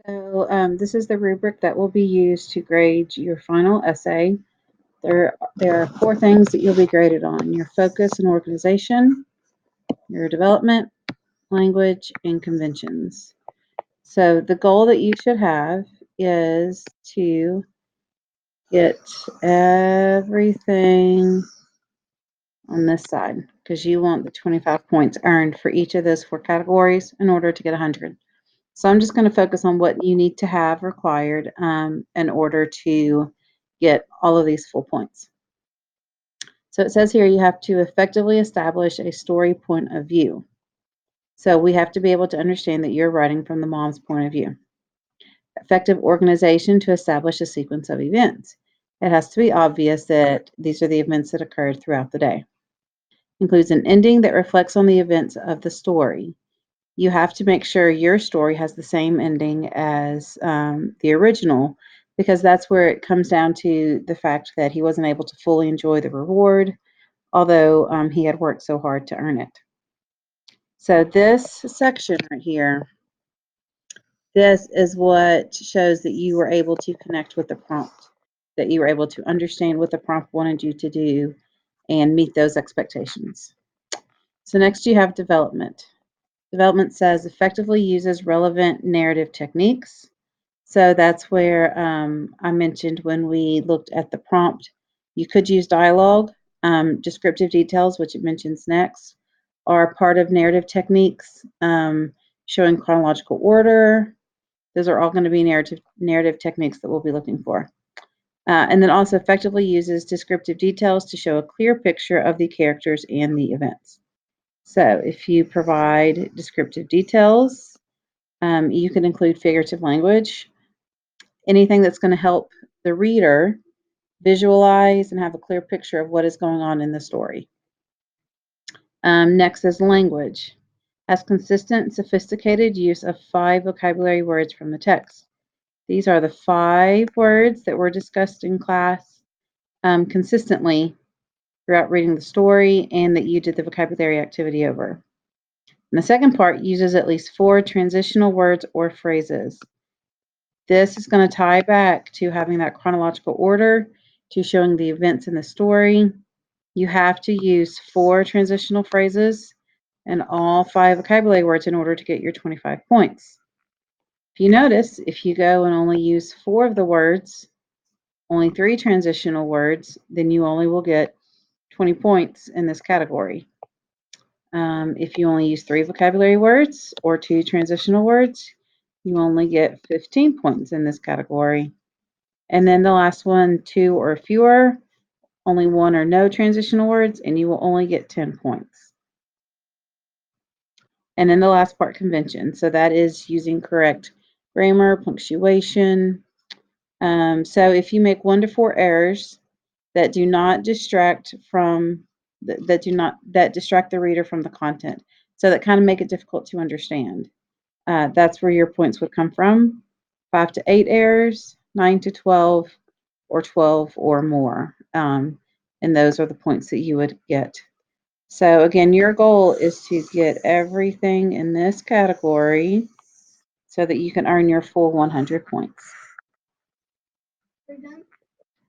So this is the rubric that will be used to grade your final essay. There are four things that you'll be graded on: your focus and organization, your development, language, and conventions. So the goal that you should have is to get everything on this side because you want the 25 points earned for each of those four categories in order to get 100. So I'm just going to focus on what you need to have required in order to get all of these full points. So it says here you have to effectively establish a story point of view. So we have to be able to understand that you're writing from the mom's point of view. Effective organization to establish a sequence of events. It has to be obvious that these are the events that occurred throughout the day. Includes an ending that reflects on the events of the story. You have to make sure your story has the same ending as the original, because that's where it comes down to the fact that he wasn't able to fully enjoy the reward, although he had worked so hard to earn it. So this section right here, this is what shows that you were able to connect with the prompt, that you were able to understand what the prompt wanted you to do and meet those expectations. So next you have development. Development says effectively uses relevant narrative techniques. So that's where I mentioned when we looked at the prompt, you could use dialogue. Descriptive details, which it mentions next, are part of narrative techniques, showing chronological order. Those are all going to be narrative techniques that we'll be looking for. And then also effectively uses descriptive details to show a clear picture of the characters and the events. So if you provide descriptive details, you can include figurative language, anything that's going to help the reader visualize and have a clear picture of what is going on in the story. Next is language. Has consistent and sophisticated use of 5 vocabulary words from the text. These are the 5 words that were discussed in class consistently throughout reading the story and that you did the vocabulary activity over. And the second part uses at least 4 transitional words or phrases. This is going to tie back to having that chronological order, to showing the events in the story. You have to use 4 transitional phrases and all 5 vocabulary words in order to get your 25 points. If you notice, if you go and only use 4 of the words, only 3 transitional words, then you only will get 20 points in this category. If you only use 3 vocabulary words or 2 transitional words, you only get 15 points in this category. And then the last one, 2 or fewer, only 1 or no transitional words, and you will only get 10 points. And then the last part, convention. So that is using correct grammar, punctuation. So if you make 1 to 4 errors that do not distract from that distract the reader from the content, so that kind of make it difficult to understand, that's where your points would come from. 5 to 8 errors, 9 to 12, or 12 or more, and those are the points that you would get. So again, your goal is to get everything in this category so that you can earn your full 100 points.